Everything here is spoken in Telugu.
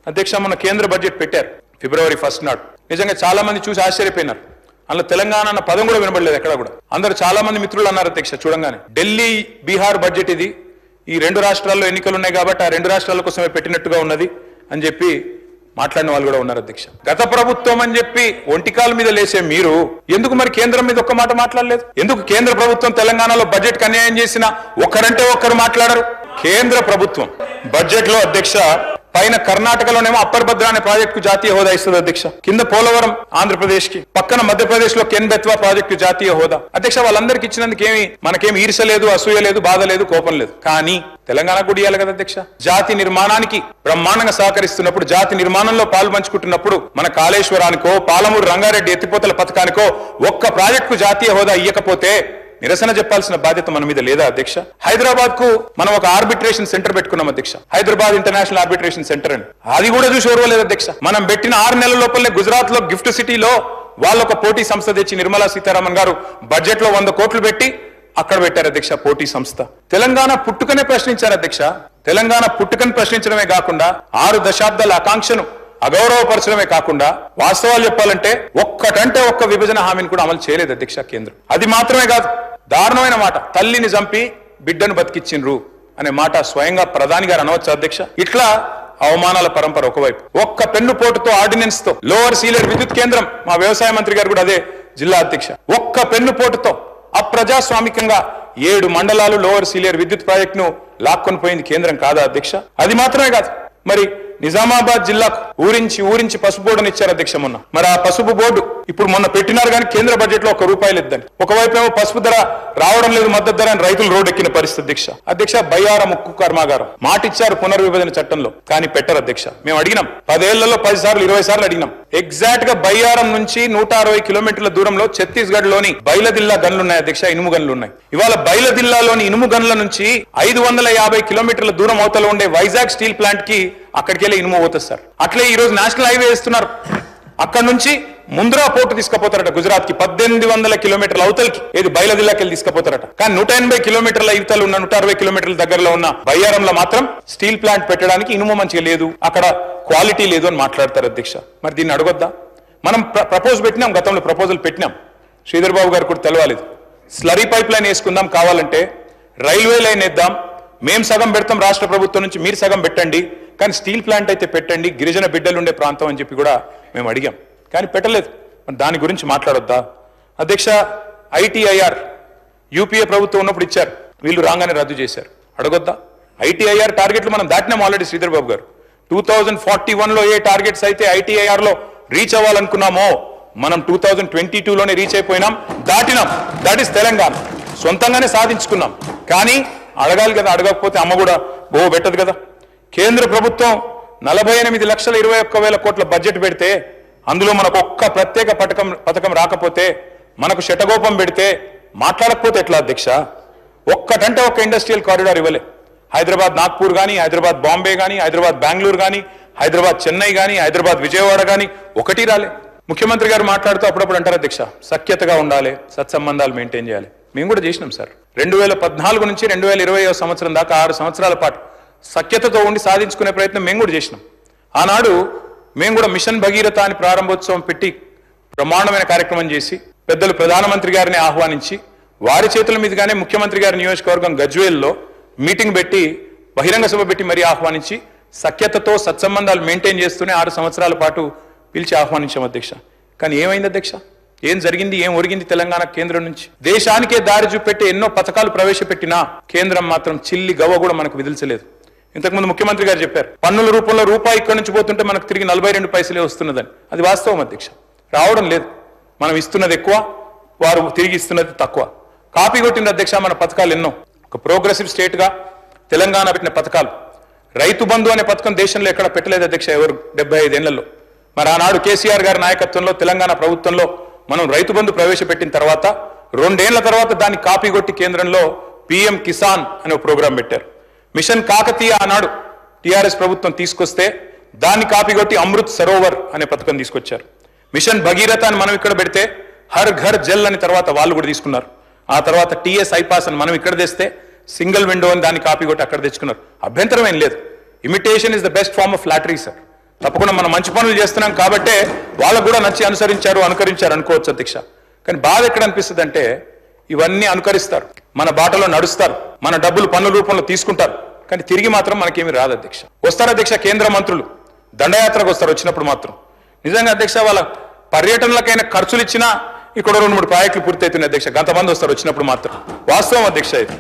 అధ్యక్ష మొన్న కేంద్ర బడ్జెట్ పెట్టారు ఫిబ్రవరి 1 నాడు. నిజంగా చాలా మంది చూసి ఆశ్చర్యపోయినారు. అందులో తెలంగాణ అన్న పదం కూడా వినబడలేదు ఎక్కడ కూడా. అందరూ చాలా మంది మిత్రులు అన్నారు అధ్యక్ష చూడంగానే ఢిల్లీ బీహార్ బడ్జెట్ ఇది, ఈ రెండు రాష్ట్రాల్లో ఎన్నికలు ఉన్నాయి కాబట్టి ఆ రెండు రాష్ట్రాల కోసమే పెట్టినట్టుగా ఉన్నది అని చెప్పి మాట్లాడిన వాళ్ళు కూడా ఉన్నారు అధ్యక్ష. గత ప్రభుత్వం అని చెప్పి ఒంటికాల మీద లేసే మీరు ఎందుకు మరి కేంద్రం మీద ఒక్క మాట మాట్లాడలేదు? ఎందుకు కేంద్ర ప్రభుత్వం తెలంగాణలో బడ్జెట్ కి అన్యాయం చేసినా ఒక్కరంటే ఒక్కరు మాట్లాడరు? కేంద్ర ప్రభుత్వం బడ్జెట్ లో అధ్యక్ష పైన కర్ణాటకలోనేమో అప్పర్ భద్ర అనే ప్రాజెక్టు జాతీయ హోదా ఇస్తుంది అధ్యక్ష, కింద పోలవరం ఆంధ్రప్రదేశ్ కి, పక్కన మధ్యప్రదేశ్ లో కెన్ బెత్వా ప్రాజెక్టు జాతీయ హోదా. అధ్యక్ష వాళ్ళందరికి ఇచ్చినందుకు మనకేమి ఈర్ష లేదు, అసూయ లేదు, బాధ లేదు, కోపం లేదు. కానీ తెలంగాణ కూడా ఇవ్వాలి కదా అధ్యక్ష. జాతి నిర్మాణానికి బ్రహ్మాండంగా సహకరిస్తున్నప్పుడు, జాతి నిర్మాణంలో పాలు పంచుకుంటున్నప్పుడు మన కాళేశ్వరానికో పాలమూరు రంగారెడ్డి ఎత్తిపోతల పథకానికో ఒక్క ప్రాజెక్టుకు జాతీయ హోదా ఇవ్వకపోతే నిరసన చెప్పాల్సిన బాధ్యత మన మీద లేదా అధ్యక్ష? హైదరాబాద్ కు మనం ఒక ఆర్బిట్రేషన్ సెంటర్ పెట్టుకున్నాం అధ్యక్ష, హైదరాబాద్ ఇంటర్నేషనల్ ఆర్బిట్రేషన్ సెంటర్ అని. అది కూడా చూసి ఓర్వలేదు అధ్యక్ష. మనం పెట్టిన 6 నెలల లోపలనే గుజరాత్ లో గిఫ్ట్ సిటీలో వాళ్ళొక పోటీ సంస్థ తెచ్చి నిర్మలా సీతారామన్ గారు బడ్జెట్ లో 100 కోట్లు పెట్టి అక్కడ పెట్టారు అధ్యక్ష పోటీ సంస్థ. తెలంగాణ పుట్టుకనే ప్రశ్నించారు అధ్యక్ష. తెలంగాణ పుట్టుకని ప్రశ్నించడమే కాకుండా 6 దశాబ్దాల ఆకాంక్షను అగౌరవపరచడమే కాకుండా వాస్తవాలు చెప్పాలంటే ఒక్కటంటే ఒక్క విభజన హామీని కూడా అమలు చేయలేదు అధ్యక్ష కేంద్రం. అది మాత్రమే కాదు, దారుణమైన మాట, తల్లిని చంపి బిడ్డను బతికిచ్చిండ్రు అనే మాట స్వయంగా ప్రధాని గారు అనవచ్చు అధ్యక్ష. ఇట్లా అవమానాల పరంపర ఒకవైపు, ఒక్క పెన్ను పోటుతో ఆర్డినెన్స్ తో లోవర్ సీలేరు విద్యుత్ కేంద్రం, మా వ్యవసాయ మంత్రి గారు కూడా అదే జిల్లా అధ్యక్ష, ఒక్క పెన్ను పోటుతో అప్రజాస్వామికంగా 7 మండలాలు లోవర్ సీలేరు విద్యుత్ ప్రాజెక్టును లాక్కొని పోయింది కేంద్రం కాదా అధ్యక్ష? అది మాత్రమే కాదు, మరి నిజామాబాద్ జిల్లాకు ఊరించి పసుపు బోర్డుని ఇచ్చారు అధ్యక్ష మొన్న. మరి ఆ పసుపు బోర్డు ఇప్పుడు మొన్న పెట్టినారు కానీ కేంద్ర బడ్జెట్ లో ₹1 లేదని. ఒకవైపు ఏమో పసుపు ధర రావడం లేదు, మద్దతు ధర అని రైతులు రోడ్డు ఎక్కిన పరిస్థితి అధ్యక్ష. బయ్యారం ఉక్కు కర్మాగారం మాట ఇచ్చారు పునర్విభజన చట్టంలో, కానీ పెట్టరు అధ్యక్ష. మేము అడిగినాం 10 ఏళ్లలో 10 సార్లు 20 సార్లు అడిగినాం. ఎగ్జాక్ట్ గా బయ్యారం నుంచి 160 కిలోమీటర్ల దూరంలో ఛత్తీస్గఢ్ లోని బైలదిల్లా గన్లు ఉన్నాయి అధ్యక్ష, ఇనుము గన్లు ఉన్నాయి. ఇవాళ బైలదిల్లాలోని ఇనుము గన్ల నుంచి 550 కిలోమీటర్ల దూరం అవతల ఉండే వైజాగ్ స్టీల్ ప్లాంట్ కి అక్కడికి వెళ్ళి ఇనుము పోతుంది సార్. అట్లే ఈ రోజు నేషనల్ హైవే వేస్తున్నారు, అక్కడ నుంచి ముంద్రా పోర్టు తీసుకుపోతారట గుజరాత్ కి 1800 కిలోమీటర్ల అవతలకి, ఏది బయలదిల్లాకి వెళ్ళి తీసుకుపోతారట. కానీ 180 కిలోమీటర్ల ఇవతలు ఉన్న 160 కిలోమీటర్ల దగ్గరలో ఉన్న బయ్యారంలో మాత్రం స్టీల్ ప్లాంట్ పెట్టడానికి ఇనుము మంచిగా లేదు, అక్కడ క్వాలిటీ లేదు అని మాట్లాడతారు అధ్యక్ష. మరి దీన్ని అడగొద్దా? మనం ప్రపోజ్ పెట్టినాం, గతంలో ప్రపోజల్ పెట్టినాం, శ్రీధర్ బాబు గారు కూడా తెలవాలేదు. స్లరీ పైప్ లైన్ వేసుకుందాం, కావాలంటే రైల్వే లైన్ వేద్దాం, మేం సగం పెడతాం రాష్ట్ర ప్రభుత్వం నుంచి, మీరు సగం పెట్టండి, కానీ స్టీల్ ప్లాంట్ అయితే పెట్టండి, గిరిజన బిడ్డలు ఉండే ప్రాంతం అని చెప్పి కూడా మేము అడిగాం, కానీ పెట్టలేదు. దాని గురించి మాట్లాడొద్దా అధ్యక్ష? ఐటీఐఆర్ యూపీఏ ప్రభుత్వం ఉన్నప్పుడు ఇచ్చారు, వీళ్ళు రాగానే రద్దు చేశారు, అడగొద్దా? ఐటీఐఆర్ టార్గెట్లు మనం దాటినాం ఆల్రెడీ. శ్రీధర్ బాబు గారు 2041లో ఏ టార్గెట్స్ అయితే ఐటీఐఆర్ లో రీచ్ అవ్వాలనుకున్నామో మనం 2022లోనే రీచ్ అయిపోయినాం, దాటినాం. దట్ ఈస్ తెలంగాణ, సొంతంగానే సాధించుకున్నాం. కానీ అడగాలి కదా, అడగకపోతే అమ్మ కూడా పెట్టదు కదా. కేంద్ర ప్రభుత్వం 48,21,000 కోట్ల బడ్జెట్ పెడితే అందులో మనకు ఒక్క ప్రత్యేక పథకం రాకపోతే, మనకు శటగోపం పెడితే మాట్లాడకపోతే ఎట్లా అధ్యక్ష? ఒక్కటంటే ఒక్క ఇండస్ట్రియల్ కారిడార్ ఇవ్వలే. హైదరాబాద్ నాగ్పూర్ కానీ, హైదరాబాద్ బాంబే కానీ, హైదరాబాద్ బెంగళూరు కానీ, హైదరాబాద్ చెన్నై కానీ, హైదరాబాద్ విజయవాడ కానీ ఒకటి రాలే. ముఖ్యమంత్రి గారు మాట్లాడుతూ అప్పుడప్పుడు అంటారు అధ్యక్ష, సఖ్యతగా ఉండాలి, సత్సంబంధాలు మెయింటైన్ చేయాలి. మేము కూడా చేసినాం సార్. 2014 నుంచి 2020 సంవత్సరం దాకా 6 సంవత్సరాల పాటు సఖ్యతతో ఉండి సాధించుకునే ప్రయత్నం మేము కూడా చేసినాం. ఆనాడు మేము కూడా మిషన్ భగీరథ అని ప్రారంభోత్సవం పెట్టి బ్రహ్మాండమైన కార్యక్రమం చేసి పెద్దలు ప్రధానమంత్రి గారిని ఆహ్వానించి వారి చేతుల మీదుగానే ముఖ్యమంత్రి గారి నియోజకవర్గం గజ్వేల్లో మీటింగ్ పెట్టి బహిరంగ సభ పెట్టి మరీ ఆహ్వానించి సఖ్యతతో సత్సంబంధాలు మెయింటైన్ చేస్తూనే 6 సంవత్సరాల పాటు పిలిచి ఆహ్వానించాం అధ్యక్ష. కానీ ఏమైంది అధ్యక్ష? ఏం జరిగింది, ఏం ఒరిగింది తెలంగాణ కేంద్రం నుంచి? దేశానికే దారి చూపెట్టి ఎన్నో పథకాలు ప్రవేశపెట్టినా కేంద్రం మాత్రం చిల్లి గవ్వ కూడా మనకు విదిల్చలేదు. ఇంతకుముందు ముఖ్యమంత్రి గారు చెప్పారు, పన్నుల రూపంలో రూపాయి ఇక్కడి నుంచి పోతుంటే మనకు తిరిగి 42 పైసలే వస్తున్నదని. అది వాస్తవం అధ్యక్ష, రావడం లేదు. మనం ఇస్తున్నది ఎక్కువ, వారు తిరిగి ఇస్తున్నది తక్కువ. కాపీ కొట్టిన అధ్యక్ష మన పథకాలు ఎన్నో. ఒక ప్రోగ్రెసివ్ స్టేట్ గా తెలంగాణ పెట్టిన పథకాలు, రైతు బంధు అనే పథకం దేశంలో ఎక్కడ పెట్టలేదు అధ్యక్ష ఎవరు 75 ఏళ్లలో. మరి ఆనాడు కేసీఆర్ గారి నాయకత్వంలో తెలంగాణ ప్రభుత్వంలో మనం రైతు బంధు ప్రవేశపెట్టిన తర్వాత 2 ఏళ్ల తర్వాత దాన్ని కాపీ కొట్టి కేంద్రంలో PM కిసాన్ అనే ఒక ప్రోగ్రాం పెట్టారు. మిషన్ కాకతీయ ఆనాడు టీఆర్ఎస్ ప్రభుత్వం తీసుకొస్తే దాన్ని కాపీ కొట్టి అమృత్ సరోవర్ అనే పథకం తీసుకొచ్చారు. మిషన్ భగీరథ అని మనం ఇక్కడ పెడితే హర్ ఘర్ జల్ అని తర్వాత వాళ్ళు కూడా తీసుకున్నారు. ఆ తర్వాత TS ఐపాస్ అని మనం ఇక్కడ తెస్తే సింగిల్ విండో అని దాన్ని కాపీ కొట్టి అక్కడ తెచ్చుకున్నారు. అభ్యంతరం ఏం లేదు. Imitation is the best form of flattery sir. తప్పకుండా మనం మంచి పనులు చేస్తున్నాం కాబట్టే వాళ్ళకు కూడా నచ్చి అనుకరించారు అనుకోవచ్చు అధ్యక్ష. కానీ బాధ ఎక్కడ అనిపిస్తుంది అంటే ఇవన్నీ అనుకరిస్తారు, మన బాటలో నడుస్తారు, మన డబ్బులు పన్నుల రూపంలో తీసుకుంటారు, కానీ తిరిగి మాత్రం మనకేమీ రాదు అధ్యక్ష. వస్తారు అధ్యక్ష కేంద్ర మంత్రులు దండయాత్రకు వస్తారు, వచ్చినప్పుడు మాత్రం నిజంగా అధ్యక్ష వాళ్ళ పర్యటనలకైనా ఖర్చులు ఇచ్చినా ఇక్కడ 2-3 ప్రాజెక్టులు పూర్తి అవుతున్నాయి అధ్యక్ష. గంతమంది వస్తారు వచ్చినప్పుడు మాత్రం, వాస్తవం అధ్యక్ష ఇది.